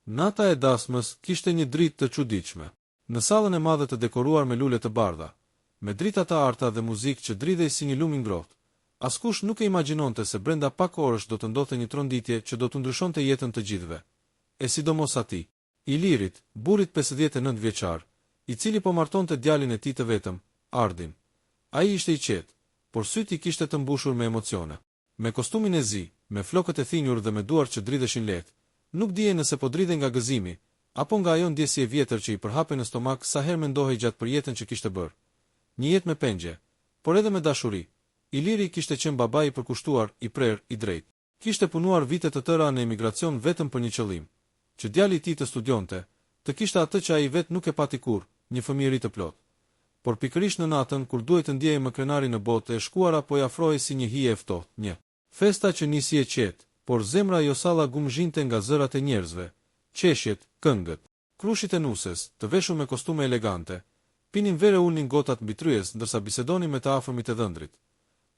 Nata e dasmës kishte një dritë të çuditshme. Në sallën e madhe të dekoruar me lule të bardha, me drita të arta dhe muzikë që dridhej si një lum i ngrohtë, askush nuk e imagjinonte se brenda pak orësh do të ndodhte një tronditje që do të ndryshonte jetën të gjithëve. E sidomos atij, Ilirit, burrit 59 vjeçar, i cili po martonte djalin e tij të vetëm, Ardin. Ai ishte i qetë, por syt i kishte të mbushur me emocione. Me kostumin e zi, me flokët e thinjur dhe me duart që dridheshin lehtë, nuk dije nëse po dridhej nga gëzimi, apo nga ajo ndjesje e vjetër që i përhapej në stomak sa herë mendohej gjatë për jetën që kishte bërë. Një jetë me pengje, por edhe me dashuri. Iliri kishte qenë babai i përkushtuar, i prerë, i drejtë. Kishte punuar vite të tëra në emigracion vetëm për një qëllim, që djali i tij të studionte, të kishte atë që ai vet nuk e pati kurrë, një fëmijëri të plotë. Por pikërisht në natën kur duhej të ndjehej më krenari në botë, e shkuara po i afrohej si një hije e ftohtë, një festa që nisi e qetë, por zemra josalla gumzhinte nga zërat e njerëzve, qeshjet, këngët, krushit e nuses, të veshur me kostume elegante, pinin vere ulnin gotat mbi tryez ndërsa bisedonin me të afërmit e dhëndrit.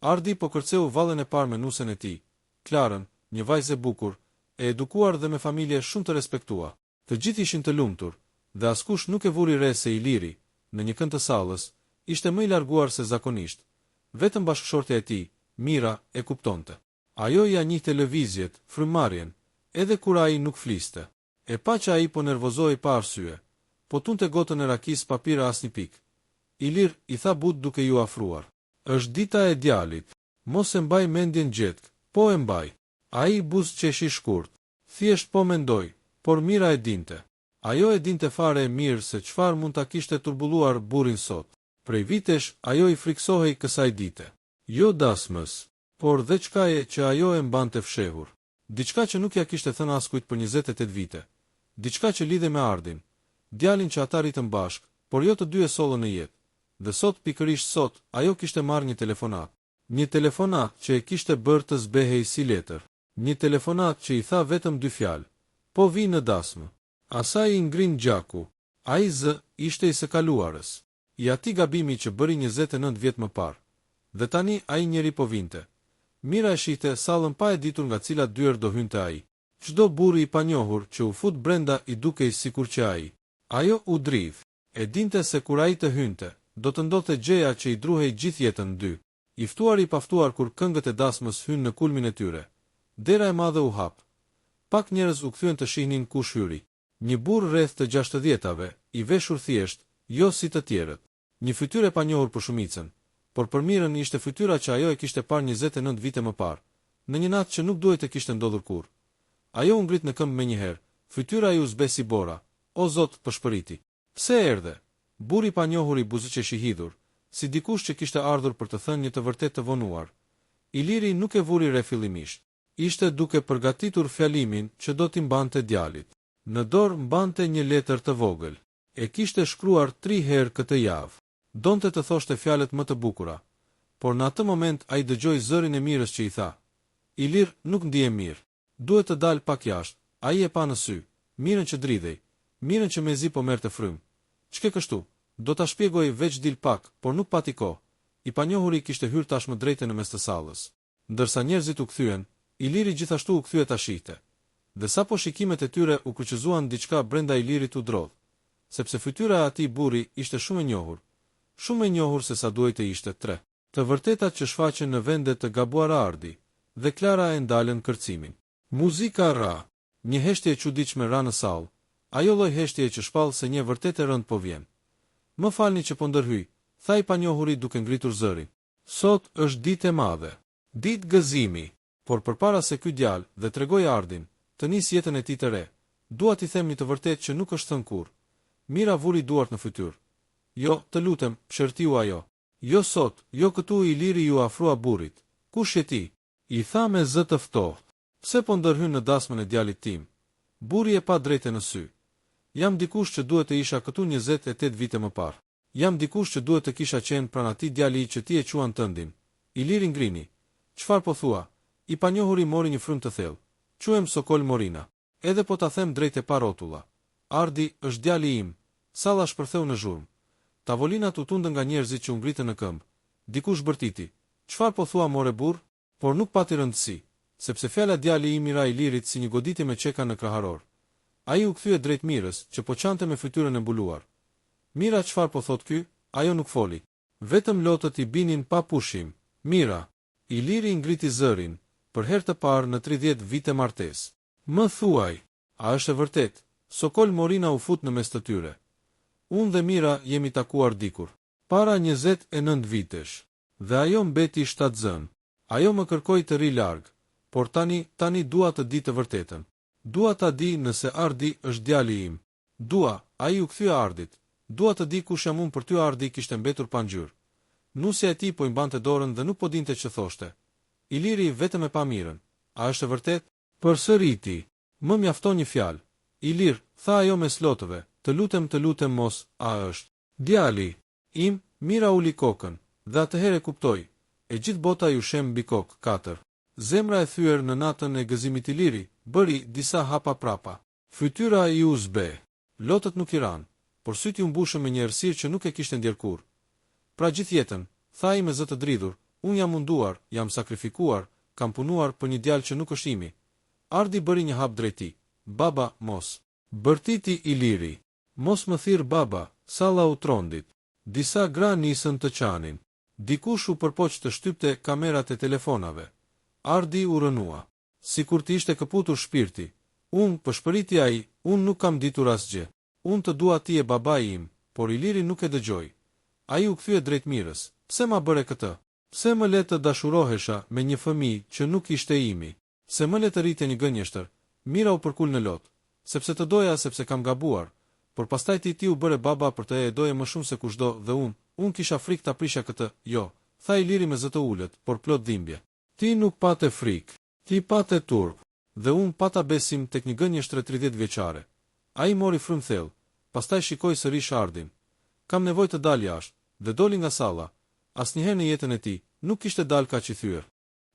Ardi po kërceu vallën e parë me nusen e tij, Klarën, një vajzë e bukur, e edukuar dhe me familje shumë të respektuar. Të gjithë ishin të lumtur, dhe askush nuk e vuri re se Iliri, në një kënd të sallës, ishte më i larguar se zakonisht. Vetëm bashkëshortja e tij, Mira, e kuptonte. Ajo ja njihte lëvizjet, frymëmarrjen, edhe kur ai nuk fliste. E pa që ai po nervozohej pa arsye, po tunte gotën e rakis pa pirë asnjë pikë. Ilir i tha but duke ju afruar. Është dita e djalit, mos e mbaj mendjen gjetk, po e mbaj. Ai buz qeshi shkurt, thjesht po mendoj, por Mira e dinte. Ajo e dinte fare e mirë se çfarë mund ta kishte turbulluar burrin sot. Prej vitesh ajo i friksohej kësaj dite. Jo dasmës, por dhe çkaje që ajo e mbante fshehur. Diçka që nuk ja kishte thënë askujt për 28 vite. Diçka që lidhe me Ardin, djalin që ata ritën bashk, por jo të dy e sollën në jetë. Dhe sot, pikërisht sot, ajo kishte marrë një telefonat. Një telefonat që e kishte bërë të zbehej si letër. Një telefonat që i tha vetëm 2 fjalë. Po vi në dasmë. Asaj i ngrin gjaku. Ai ishte i së kaluarës. I atij gabimi që bëri 29 vjet më parë. Dhe tani ai njeri po vinte. Mira e shihte sallën pa e ditur nga cila dyer do hynte ai. Çdo burri i panjohur që u fut brenda i dukej sikur që ai. Ajo u dridh. E dinte se kur ai të hynte, do të ndodhte gjëja që i druhej gjithë jetën në dy. I ftuar i paftuar kur këngët e dasmës hynë në kulmin e tyre. Dera e madhe u hap. Pak njerëz u kthyen të shihnin kush hyri. Një burr rreth të 60-tave, i veshur thjesht, jo si të tjerët. Një fytyrë e panjohur për shumicën, por për Mirën ishte fytyra që ajo e kishte parë 29 vite më parë, në një natë që nuk duhej të kishte ndodhur kurrë. Ajo u ngrit në këmbë menjëherë, fytyra ju zbe si bora. O Zot, pëshpëriti. Pse erdhe? Burri i panjohur i buzëqeshi hidhur, si dikush që kishte ardhur për të thënë një të vërtetë të vonuar. Iliri nuk e vuri re fillimisht. Ishte duke përgatitur fjalimin që do t'i mbante djalit. Në dorë mbante një letër të vogël. E kishte shkruar 3 herë këtë javë. Donte të thoshte fjalët më të bukura, por në atë moment ai dëgjoi zërin e Mirës që i tha: Ilir nuk ndihem mirë. Duhet të dal pak jashtë. Ai e pa në sy, Mirën që dridhej, Mirën që mezi po merrte frym. Ç'ke kështu? Do ta shpjegoj veç dil pak, por nuk pati kohë. I panjohuri kishte hyrë tashmë drejtë në mes të sallës. Ndërsa njerëzit u kthyen, Iliri gjithashtu u kthye ta shihte. Dhe sapo shikimet e tyre u kryqëzuan diçka brenda Ilirit u drodh, sepse fytyra e atij burri ishte shumë e njohur. Shumë e njohur se sa duhej të ishte 3. Të vërtetat që shfaqen në vende të gabuara Ardi, dhe Klara e ndalën kërcimin. Muzika ra. Një heshtje e çuditshme ra në sallë. Ajo lloj heshtje që shpall se një vërtet e rënd po vjen. Më falni që po ndërhyj, tha i panjohuri duke ngritur zërin. Sot është ditë e madhe. Ditë gëzimi. Por përpara se ky djalë dhe tregoj Ardin, të nis jetën e tij të re, dua t'i them një të vërtetë që nuk është thënë kurrë. Mira vuri duart në fytyrë. Jo, të lutem, shërtiu ajo. Jo sot, jo këtu. Iliri ju afrua burrit. Kush je ti? I tha me zë të ftohtë. Pse po ndërhyn në dasmën e djalit tim? Burri e pa drejtë në sy. Jam dikush që duhet të isha këtu 28 vite më parë. Jam dikush që duhet të kisha qenë pranë atij djali që ti e quan tëndin. Iliri ngrini. Çfarë po thua? I panjohuri mori një frymë të thellë. Quhem Sokol Morina. Edhe po ta them drejt e pa rrotulla. Ardi është djali im. Salla shpërtheu në zhurmë. Tavolinat u tundën nga njerëzit që u ngritën në këmbë. Dikush bërtiti. Çfarë po thua more burr? Por nuk pati rëndësi, sepse fjala djali im i ra Ilirit si një goditje me çeka në kraharor. Ai u kthye drejt Mirës, që po qante me fytyrën e mbuluar. Mira, çfarë po thot ky? Ajo nuk foli. Vetëm lotët i binin pa pushim. Mira. Iliri ngriti zërin, për herë të parë në 30 vite martesë. Më thuaj, a është e vërtet? Sokol Morina u fut në mes të tyre. Unë dhe Mira jemi takuar dikur para 29 vitesh, dhe ajo mbeti shtatzën. Ajo më kërkoi të ri larg, por tani dua të di të vërtetën. Dua ta di nëse Ardi është djali im. Ai u kthye Ardit. Dua të di kush jam unë për ty. Ardi kishte mbetur pa ngjyrë. Nusja e tij po i mbante dorën dhe nuk po dinte ç'të thoshte. Iliri vetëm e pa Mirën. A është e vërtet? Përsëriti. Më mjafton një fjalë. Ilir, tha ajo me slotëve, të lutem mos, a është djali im? Mira uli kokën, dhe atëherë kuptoi. E gjithë bota ju shem mbi kokë. 4. Zemra e thyer në natën e gëzimit Iliri bëri disa hapa prapa. Fytyra i u zbe. Lotët nuk i ran, por syti u mbushën me një errësirë që nuk e kishte ndjer kurrë. Pra gjithë jetën, tha ai me zë të dridhur, unë jam munduar, jam sakrifikuar, kam punuar për një djalë që nuk është imi. Ardi bëri një hap drejt tij. Baba, mos. Bërtiti Iliri. Mos më thirr baba, salla u trondit. Disa gra nisën të qanin. Dikush u përpoq të shtypte kamerat e telefonave. Ardi u rënua. Sikur të ishte këputur shpirti. Unë, pëshpëriti ai, unë nuk kam ditur asgjë. Unë të dua ti e babai im, por Iliri nuk e dëgjoi. Ai u kthye drejt Mirës. Pse ma bëre këtë? Pse më le të dashurohesha me një fëmijë që nuk ishte imi? Se më le të rritje një gënjeshtër? Mira u përkul në lot. Sepse të doja, sepse kam gabuar. Por pastaj ti u bëre baba për të e doje më shumë se kushdo dhe unë kisha frikë ta prisha këtë. Jo, tha Iliri me zë të ulët, por plot dhimbje. Ti nuk pate frikë. Ti pate turp. Dhe unë pata besim tek një gënjeshtër 30 vjeçare. Ai mori frymthell, pastaj shikoi sërish Ardin. Kam nevojë të dal jashtë, dhe doli nga salla. Asnjëherë në jetën e tij nuk kishte dal kaq i thyer.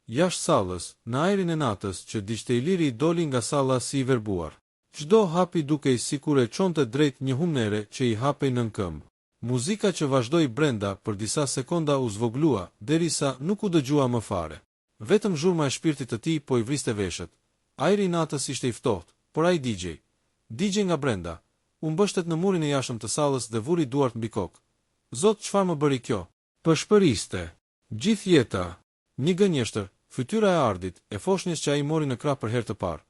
Jashtë sallës, në ajrin e natës që diçte Iliri doli nga salla si i verbuar. Çdo hapi dukej sikur e çonte drejt një humnere që i hapej nën këmbë. Muzika që vazhdoi brenda për disa sekonda u zvoglua, derisa nuk u dëgjua më fare. Vetëm zhurma e shpirtit të tij po i vriste veshët. Ajri i natës ishte i ftohtë, por ai digjej nga brenda. U mbështet në murin e jashtëm të sallës dhe vuri duart mbi kokë. Zot, çfarë më bëri kjo? Pëshpëriste. Gjithë jeta. Një gënjeshtër, fytyra e Ardit, e foshnjës që ai mori në krah për herë të parë.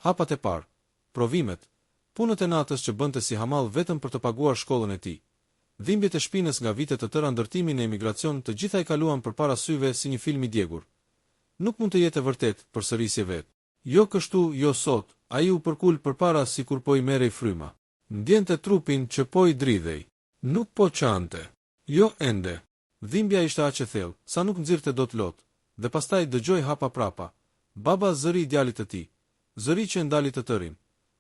Hapat e parë. Provimet, punët e natës që bënte si hamall vetëm për të paguar shkollën e tij. Dhimbjet e shpinës nga vitet të tëra ndërtimin e emigracion, të gjitha i kaluan përpara syve si një film i djegur. Nuk mund të jetë e vërtet përsërisje vet. Jo kështu, jo sot, ai u përkul përpara sikur po i merrej fryma. Ndjente trupin që po i dridhej. Nuk po çante. Jo ende. Dhimbja ishte aq e thellë, sa nuk nxirrte dot lot, dhe pastaj dëgjoi hapa prapa. Baba zëri djalit të tij. Zëri që ndali të tërin.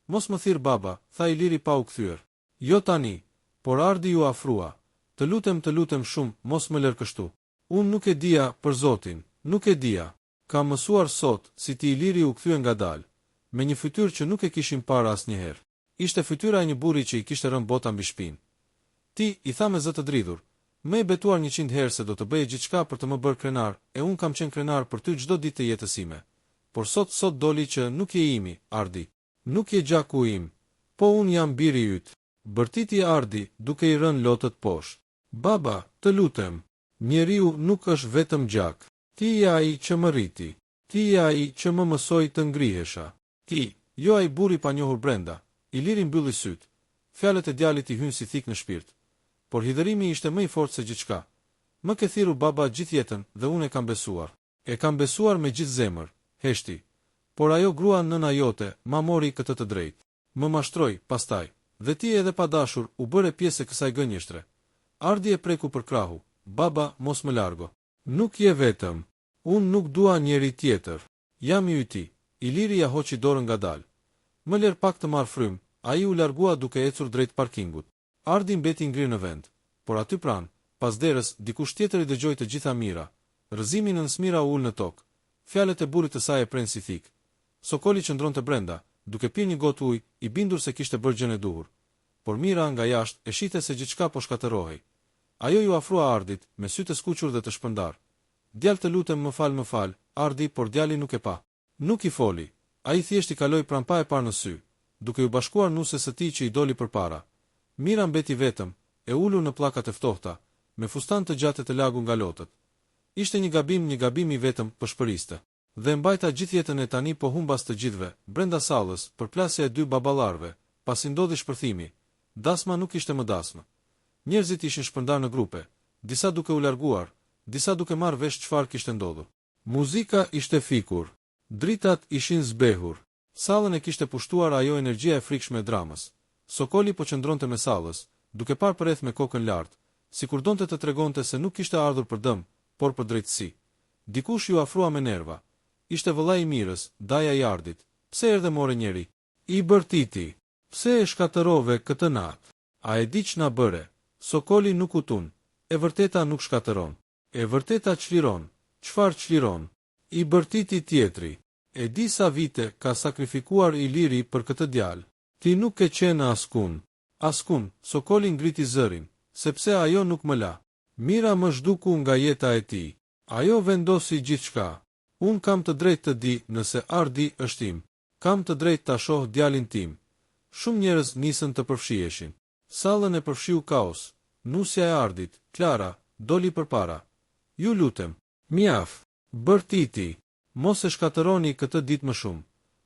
Mos më thirr baba, tha Iliri pa u kthyer. Jo tani, por Ardi ju afrua. Të lutem shumë, mos më lër kështu. Unë nuk e dija, për Zotin, nuk e dija. Kam mësuar sot, si ti. Iliri u kthye ngadalë, me një fytyrë që nuk e kishim parë asnjëherë. Ishte fytyra e një burri që i kishte rënë bota mbi shpinë. Ti, i tha me zë të dridhur, më e betuar 100 herë se do të bëje gjithçka për të më bërë krenar, e unë kam qenë krenar për ty çdo ditë të jetës ime. Por sot doli që nuk je imi, Ardi. Nuk je gjaku im, po unë jam biri yt. Bërtiti Ardi, duke i rënë lotët poshtë. Baba, të lutem, njeriu nuk është vetëm gjak. Ti je ai që më rriti. Ti je ai që më mësoi të ngrihesha. Ti, jo ai burri pa njohur brenda. Iliri mbylli syt. Fjalët e djalit i hyn si thik në shpirt. Por hidhërimi ishte më i fortë se gjithçka. Më ke thirrur baba gjithë jetën dhe unë e kam besuar. E kam besuar me gjithë zemër, heshti. Por ajo grua nëna jote ma mori këtë të drejtë. Më mashtroi, pastaj, dhe ti edhe pa dashur u bëre pjesë e kësaj gënjeshtre. Ardi e preku për krahu. Baba, mos më largo. Nuk je vetëm. Unë nuk dua njeri tjetër. Jam i yti. Iliri ja hoqi dorën ngadalë. Më ler pak të marr frym. Ai u largua duke ecur drejt parkingut. Ardi mbeti ngrirë në vend, por aty pranë, pas derës, dikush tjetër i dëgjoi të gjitha mira. Rrëzimi në smira u ul në tokë. Fjalët e burrit të saj e pren si thik. Sokoli qëndronte brenda, duke pirë një gotë ujë, i bindur se kishte bërë gjën e duhur. Por Mira nga jashtë e shite se gjithçka po shkatërohej. Ajo ju afrua Ardit me sy të skuqur dhe të shpërndar. Djalë, të lutem, më fal, Ardi, por djali nuk e pa. Nuk i foli. Ai thjesht i kaloi pranë pa e parë në sy. duke u bashkuar nusës së tij që i doli përpara. Mira mbeti vetëm, e ulur në pllakat e ftohta, me fustan të gjatë të lagur nga lotët. Ishte një gabim i vetëm pëshpëriste. Dhe mbajta gjithë jetën e tani po humbas të gjithëve, brenda sallës, për plasja e dy baballarëve, pasi ndodhi shpërthimi. Dasma nuk ishte më dasmë. Njerëzit ishin shpërndarë në grupe, disa duke u larguar, disa duke marrë vesh çfarë kishte ndodhur. Muzika ishte fikur, dritat ishin zbehur. Sallën e kishte pushtuar ajo energjia e frikshme e dramës. Sokoli po qëndronte me sallës, duke parë përreth me kokën lart, sikur donte të tregonte se nuk kishte ardhur për dëm, por për drejtësi. Dikush ju afrua me nerva. Ishte vëllai i Mirës, daja i Ardit. Pse erdhe more njeri? I bërtiti. Pse e shkatërove këtë natë? A e di ç'na bëre? Sokoli nuk u tun. E vërteta nuk shkatëron. E vërteta çliron. Çfarë çliron? I bërtiti tjetri. E di sa vite ka sakrifikuar Iliri për këtë djalë. Ti nuk ke qenë askun. Askun, Sokoli ngriti zërin, sepse ajo nuk më la. Mira më zhduku nga jeta e tij. Ajo vendosi gjithçka. Unë kam të drejtë të di nëse Ardi është im. Kam të drejtë ta shoh djalin tim. Shumë njerëz nisën të përfshiheshin. Sallën e përfshiu kaos. Nusja e Ardit, Klara, doli përpara. Ju lutem, mjaf, bërtiti, mos e shkatëroni këtë ditë më shumë.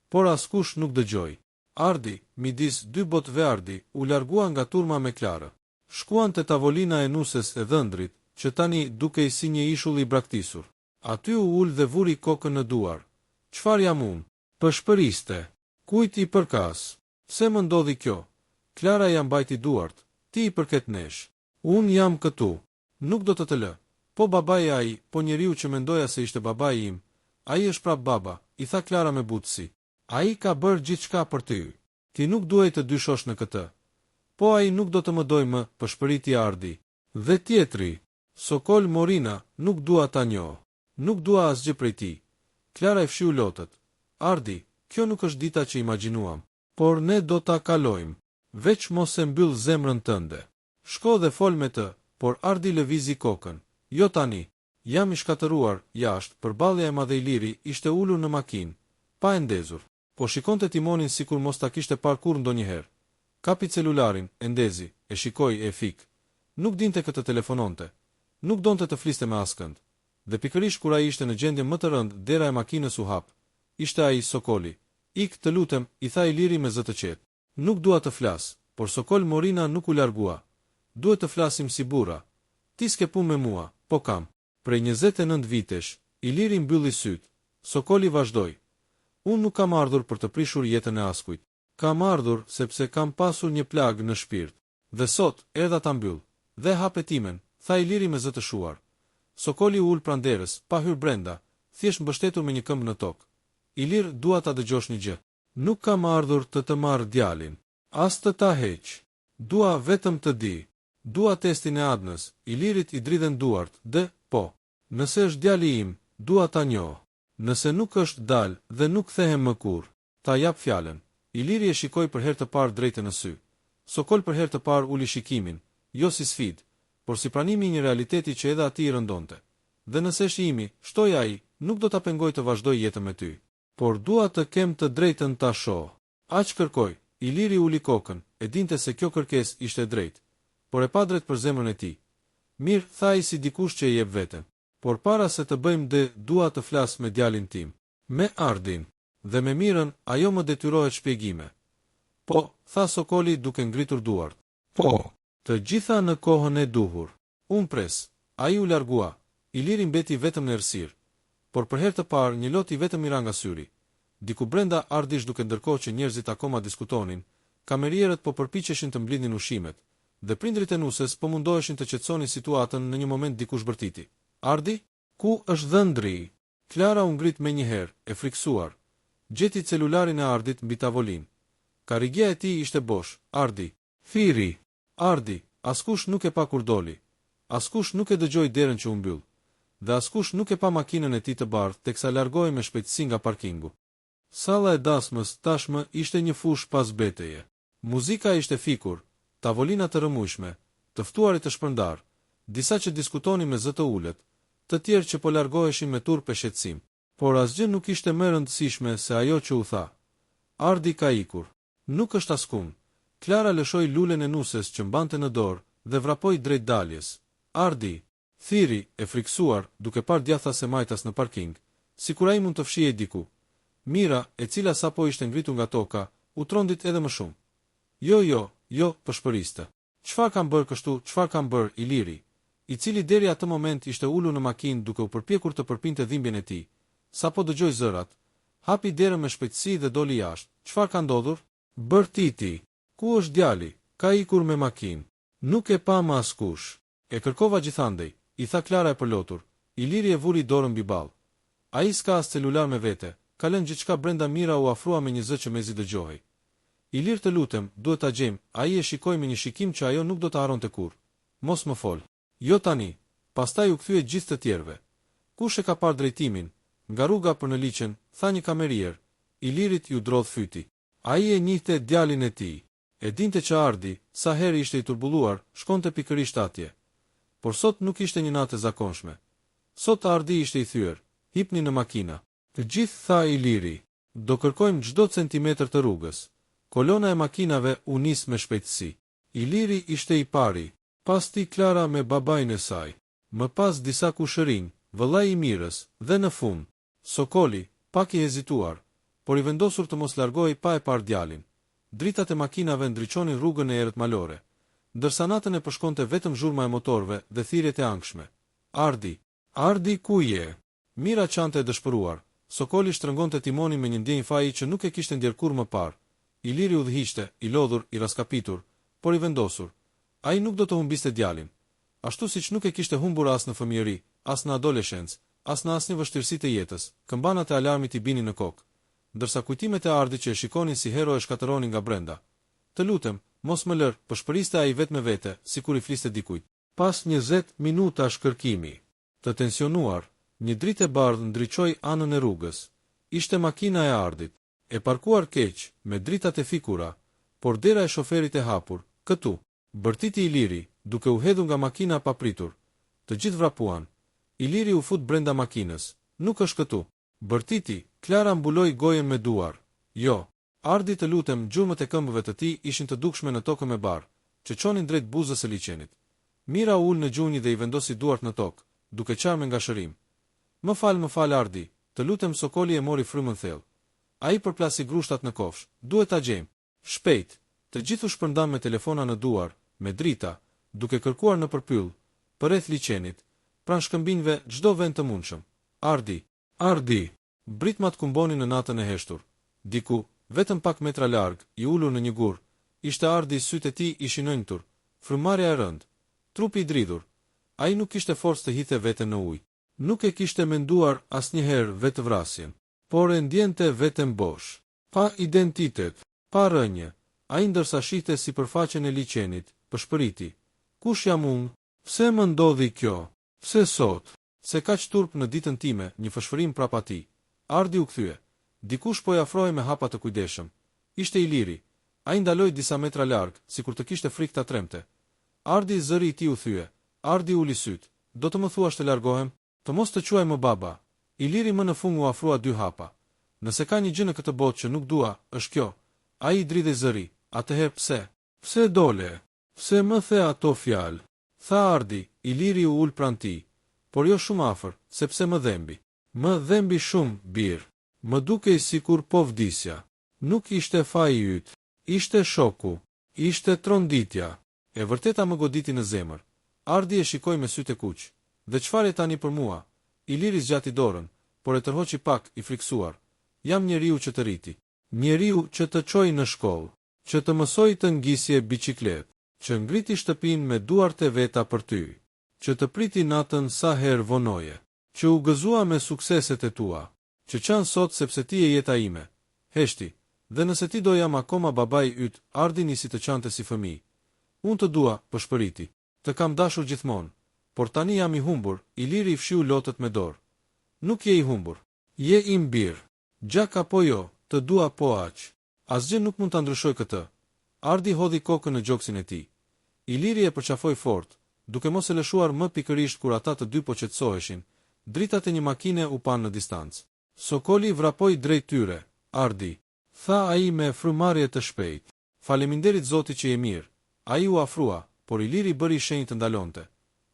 Por askush nuk dëgjoi. Ardi, midis dy botëve Ardi, u largua nga turma me Klarë. Shkuan te tavolina e nusës e dhëndrit, që tani dukej si një ishull i braktisur. Aty u ul dhe vuri kokën në duar. Çfarë jam unë? Pëshpëriste. Kujt i përkas? Pse më ndodhi kjo? Klara ja mbajti duart. Ti i përket nesh. Unë jam këtu. Nuk do të lë. Po babai ai, po njeriu që mendoja se ishte babai im. Ai është prap baba, i tha Klara me butësi. Ai ka bërë gjithçka për ty. Ti nuk duhet të dyshosh në këtë. Po ai nuk do të më doj më, pëshpëriti Ardi. Dhe tjetri, Sokol Morina, nuk dua ta njoh. Nuk dua asgjë prej ti. Klara e fshiu lotët. Ardi, kjo nuk është dita që imagjinuam, por ne do ta kalojmë. Veç mos e mbyll zemrën tënde. Shko dhe fol me të, por Ardi lëvizi kokën. Jo tani. Jam i shkatëruar, jashtë, përballja e Madhejliri ishte ulur në makinë, pa e ndezur. Po shikonte timonin sikur mos ta kishte parë kurrë ndonjëherë. Kapi celularin, e ndezi, e shikoi e fik. Nuk dinte këtë telefononte. Nuk donte të fliste me askënd. Dhe pikërisht kur ai ishte në gjendje më të rëndë, dera e makinës u hap. Ishte ai Sokoli. Ik, të lutem, i tha Iliri me zë të qetë. Nuk dua të flas, por Sokol Morina nuk u largua. Duhet të flasim si burra. Ti s'ke punë me mua, po kam. Prej 29 vitesh, Iliri mbylli syt. Sokoli vazhdoi. Unë nuk kam ardhur për të prishur jetën e askujt. Kam ardhur sepse kam pasur një plagë në shpirt. Dhe sot, erdha ta mbyll. Dhe hape timen, tha Iliri me zë të shuar. Sokoli ul pranderës, pa hyrë brenda, thjesht mbështetur me një këmbë në tokë. Ilir, dua ta dëgjosh një gjë. Nuk kam ardhur të marr djalin. As të ta heq. Dua vetëm të di. Dua testin e Adnës. Ilirit i dridhen duart, dhe, po. Nëse është djali im, dua ta njoh. Nëse nuk është dal dhe nuk kthehem më kurrë, ta jap fjalën. Iliri e shikoi për herë të parë drejtë në sy. Sokol për herë të parë uli shikimin, jo si sfidë, por si pranimi i një realiteti që edhe atij i rëndonte. Dhe nëse është imi, shtoi ai, nuk do ta pengoj të vazhdoj jetën me ty. Por dua të kem të drejtën ta shoh. Aq kërkoj. Iliri uli kokën, e dinte se kjo kërkesë ishte drejtë, por e pa drejt për zemrën e tij. Mirë, tha ai si dikush që i jep veten. Por para se të bëjmë dhe dua të flas me djalin tim, me Ardin, dhe me Mirën, ajo më detyrohet shpjegime. Po, tha Sokoli duke ngritur duart. Po, të gjitha në kohën e duhur. Unë pres, ai u largua. Iliri mbeti vetëm në errësirë. Por për herë të parë një lot i vetëm i ra nga syri. Diku brenda Ardish duke ndërkohë që njerëzit akoma diskutonin, kamerierët po përpiqeshin të mblidhin ushimet, dhe prindrit e nusës po mundoheshin të qetësonin situatën në një moment dikush bërtiti. Ardi? Ku është dhëndri? Klara u ngrit me njëherë, e friksuar. Gjeti celularin e Ardit mbi tavolinë. Karrigja e tij ishte bosh. Ardi. Thiri. Ardi, askush nuk e pa kur doli. Askush nuk e dëgjoi derën që u mbyll. Dhe askush nuk e pa makinën e tij të bardhë teksa largohej me shpejtësi nga parkingu. Salla e dasmës tashmë ishte një fush pas beteje. Muzika ishte fikur, tavolina të rëmujshme, të ftuarit të shpërndar, disa që diskutonin me zë të ulët, të tjerë që po largoheshin me turp e shqetësim. Por asgjë nuk ishte më rëndësishme se ajo që u tha. Ardi ka ikur. Nuk është askun. Klara lëshoi lulen e nuses që mbante në dorë dhe vrapoi drejt daljes. Ardi, thiri, e friksuar, duke parë djatha se majtas në parking, sikur ai mund të fshihej diku. Mira, e cila sapo ishte ngritur nga toka, u trondit edhe më shumë. Jo, pëshpëriste. Çfarë kam bërë kështu, çfarë kam bërë, Iliri, i cili deri atë moment ishte ulur në makinë duke u përpjekur të përpinte dhimbjen e tij. Sapo dëgjoi zërat, hapi derën me shpejtësi dhe doli jashtë. Çfarë ka ndodhur? Bërtiti. Ku është djali? Ka ikur me makinë. Nuk e pa më askush. E kërkova gjithandej, i tha Klara e përlotur. Iliri e vuri dorën mbi ballë. Ai s'ka as celular me vete, ka lënë gjithçka brenda. Mira u afrua me një zë që mezi dëgjohej. Ilir, të lutem, duhet ta gjejmë. Ai e shikoi me një shikim që ajo nuk do ta harronte kurrë. Mos më fol. Jo tani. Pastaj u kthye gjithë të tjerëve. Kush e ka parë drejtimin? Nga rruga për në liçen, tha një kamerier. Ilirit ju drodh fyti. Ai e njihte djalin e tij. E dinte që Ardi, sa herë ishte i turbulluar, shkonte pikërisht atje. Por sot nuk ishte një natë e zakonshme. Sot Ardi ishte i thyer. Hipni në makina. Të gjithë, tha Iliri. Do kërkojmë çdo centimetër të rrugës. Kolona e makinave u nis me shpejtësi. Iliri ishte i pari. Pas ti Klara me babain e saj. Më pas disa kushërinj, vëllai i Mirës, dhe në fund Sokoli, pak i hezituar, por i vendosur të mos largohej pa e parë djalin. Dritat e makinave ndriçonin rrugën e erët malore, ndërsa natën e përshkonte vetëm zhurma e motorëve dhe thirrjet e ankshme. Ardi, ku je? Mira qante e dëshpëruar. Sokoli shtrëngonte timonin me një ndjenjë faji që nuk e kishte ndjer kurrë më parë. Iliri udhëhiqte, i lodhur, i raskapitur, por i vendosur. Ai nuk do të humbiste djalin. Ashtu siç nuk e kishte humbur as në fëmijëri, as në adoleshencë, as në asnjë vështirësi të jetës. Këmbanat e alarmit i binin në kokë, ndërsa kujtimet e Ardit që e shikonin si hero e shkatëronin nga brenda. Të lutem, mos më lër, pëshpëriste ai vetë me vete, sikur i fliste dikujt. Pas 20 minuta shkërkimi, të tensionuar, një dritë e bardhë ndriçoi anën e rrugës. Ishte makina e Ardit, e parkuar keq, me dritat e fikura, por dera e shoferit e hapur. Këtu, bërtiti Iliri, duke u hedhur nga makina pa pritur. Të gjithë vrapuan. Iliri u fut brenda makinës. Nuk është këtu. Bërtiti, Klara mbuloi gojen me duar. Jo. Ardi, të lutem, gjurmët e këmbëve të tij ishin të dukshme në tokën me barë, që çonin drejt buzës së liçenit. Mira u ul në gjunjë dhe i vendosi duart në tokë, duke qarë me ngashërim. Më fal Ardi, të lutem. Sokoli e mori frymën thellë. Ai përplasi grushtat në kofsh. Duhet ta gjejmë. Shpejt. Të gjithë u shpërndan me telefona në duar, me drita, duke kërkuar në përpyll, përreth liçenit, pranë shkëmbinjve, çdo vend të mundshëm. Ardi. Britmat kumbonin në natën e heshtur. Diku, vetëm pak metra larg, i ulur në një gur, ishte Ardi. Sytë e tij ishin nëntur, frymarrja e rënd, trupi i dridhur. Ai nuk kishte forcë të hidhte veten në ujë. Nuk e kishte menduar asnjëherë vetvrasjen, por e ndjente veten bosh, pa identitet, pa rënje. Ai ndërsa shihte sipërfaqen e liçenit, pëshpëriti. Kush jam unë? Pse më ndodhi kjo? Pse sot? Se kaq turp në ditën time, një fshfërim prapa tij. Ardi u kthye. Dikush po i afrohej me hapa të kujdesshëm. Ishte Iliri. Ai ndaloi disa metra larg, sikur të kishte frikë ta tremte. Ardi, zëri i tij u thye. Ardi uli syt. Do të më thuash të largohem? Të mos të quaj më baba. Iliri më në fund u afrua 2 hapa. Nëse ka një gjë në këtë botë që nuk dua, është kjo. Ai i dridhej zëri. Atëherë pse? Pse dole? Pse më the ato fjalë? Tha Ardi. Iliri u ul pranë tij, por jo shumë afër, sepse më dhembi. Më dhembi shumë, bir. Më dukej sikur po vdisja. Nuk ishte faji yt, ishte shoku, ishte tronditja. E vërteta më goditi në zemër. Ardi e shikoi me sytë e kuq. Dhe çfarë tani për mua? Iliri zgjati dorën, por e tërhoqi pak, i friksuar. Jam njeriu që të rriti, njeriu që të çoi në shkollë, që të mësoi të ngjisje biçikletë, që ngriti shtëpinë me duart e veta për ty, që të priti natën sa herë vonoje, që u gëzua me sukseset e tua, që qanë sot sepse ti e jeta ime. Heshti, dhe nëse ti do jam akoma babai yt, Ardi nisi të qante si fëmijë. Unë të dua, pëshpëriti, të kam dashur gjithmonë, por tani jam i humbur. Iliri i fshiu lotët me dorë. Nuk je i humbur, je im bir. Gjak apo jo, të dua po aq. Asgjë nuk mund ta ndryshoj këtë. Ardi hodhi kokën në gjoksin e tij. Iliri e përqafoi fort, duke mos e lëshuar më pikërisht kur ata të dy po qetësoheshin. Dritat e një makine u panë në distancë. Sokoli vrapoi drejt tyre. Ardi, Tha ai me frymëmarrje të shpejtë. Faleminderit Zoti që je mirë. Ai u afrua, por Iliri bëri shenjë të ndalonte.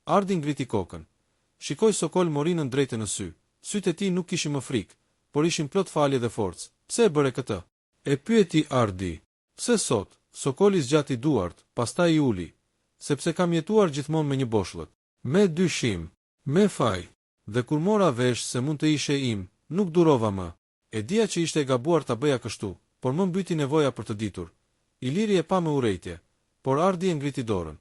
Ardi ngriti kokën. Shikoi Sokol Morinën drejtë në sy. Sytë e tij nuk kishin më frikë, por ishin plot falje dhe forcë. Pse e bëre këtë? E pyeti Ardi. Pse sot? Sokoli zgjati duart, pastaj i uli. Sepse kam jetuar gjithmonë me një boshllëk. Me dyshim, me faj. Dhe kur mora vesh se mund të ishe im, nuk durova më. E dija që ishte e gabuar ta bëja kështu, por më mbyti nevoja për të ditur. Iliri e pa me urrejtje, por Ardi e ngriti dorën.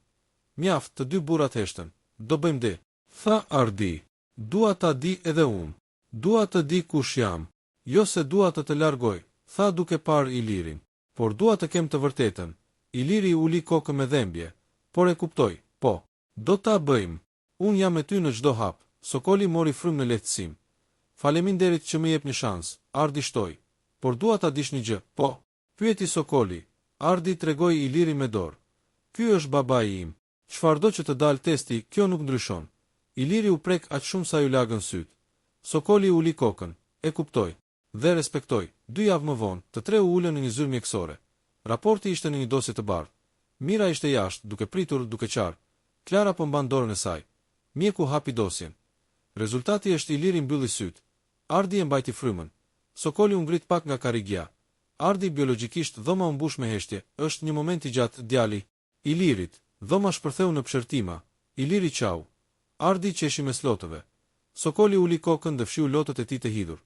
Mjaft, të dy burrat heshtën. Do bëjmë di. Tha Ardi. Dua ta di edhe unë. Dua të di kush jam. Jo se dua të largoj, tha duke parë Ilirin. Por dua të kem të vërtetën. Iliri uli kokën me dhembje. Por e kuptoj, po. Do ta bëjmë. Unë jam me ty në çdo hap. Sokoli mori frymë në lehtësim. Faleminderit që më jep një shans, Ardi shtoi. Por dua ta dish një gjë. Po. Pyeti Sokoli. Ardi tregoi Ilirin me dorë. Ky është babai im. Çfarëdo që të dalë testi, kjo nuk ndryshon. Iliri u prek aq shumë sa ju lagën syt. Sokoli uli kokën. E kuptoj. Dhe respektoj. 2 javë më vonë, të tre u ulën në një zyrë mjekësore. Raporti ishte në një dosje të bardhë. Mira ishte jashtë, duke pritur, duke qarë. Klara po mban dorën e saj. Mjeku hapi dosjen. Rezultati është Iliri mbylli syt. Ardi e mbajti frymën. Sokoli u ngrit pak nga karrigja. Ardi biologjikisht dhoma u mbush me heshtje. Është një moment i gjatë djali Ilirit. Dhoma shpërtheu në pshërtima. Iliri qau. Ardi qeshi me slotëve. Sokoli uli kokën dhe fshiu lotët e tij të hidhur.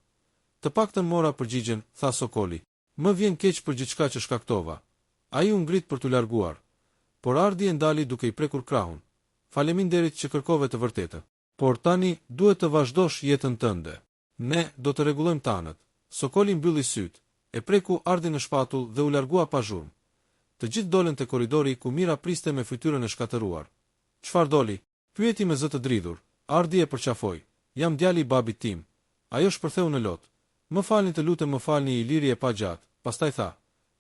Të paktën mora përgjigjen, tha Sokoli. Më vjen keq për gjithçka që shkaktova. Ai u ngrit për t'u larguar. Por Ardi e ndali duke i prekur krahun. Faleminderit që kërkove të vërtetën. Por tani duhet të vazhdosh jetën tënde. Ne do të rregullojmë tanët. Sokoli mbylli syt, e preku Ardin në shpatull dhe u largua pa zhurmë. Të gjithë dolën te korridori ku Mira priste me fytyrën e shkatëruar. Çfarë doli? Pyeti me zë të dridhur. Ardi e përqafoi. Jam djali i babit tim. Ajo shpërtheu në lot. Më falni të lutem, më falni, Iliri e pa gjatë. Pastaj tha.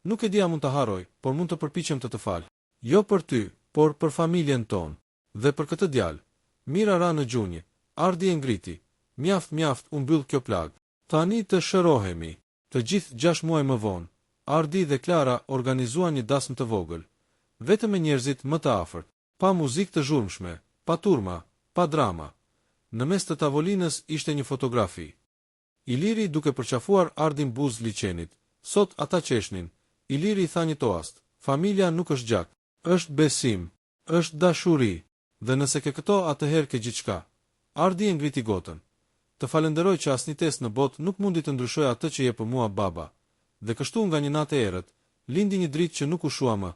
Nuk e dia mund të harroj, por mund të përpiqem të fal. Jo për ty, por për familjen tonë. Dhe për këtë djalë. Mira ra në gjunjë. Ardi e ngriti. Mjaft, u mbyll kjo plag. Tani të shërohemi. Të gjithë 6 muaj më vonë, Ardi dhe Klara organizuan një dasmë të vogël. Vetëm me njerëzit më të afërt. Pa muzikë të zhurmshme, pa turma, pa drama. Në mes të tavolinës ishte një fotografi. Iliri duke përqafuar Ardin buzë liçenit. Sot ata qeshnin. Iliri tha një toast. Familja nuk është gjak, është besim, është dashuri. Dhe nëse ke këto, atëherë ke gjithçka. Ardi e ngriti gotën. Të falenderoj që asnjë test në botë nuk mundi të ndryshojë atë që je për mua baba. Dhe kështu nga një natë e errët, lindi një dritë që nuk u shua më.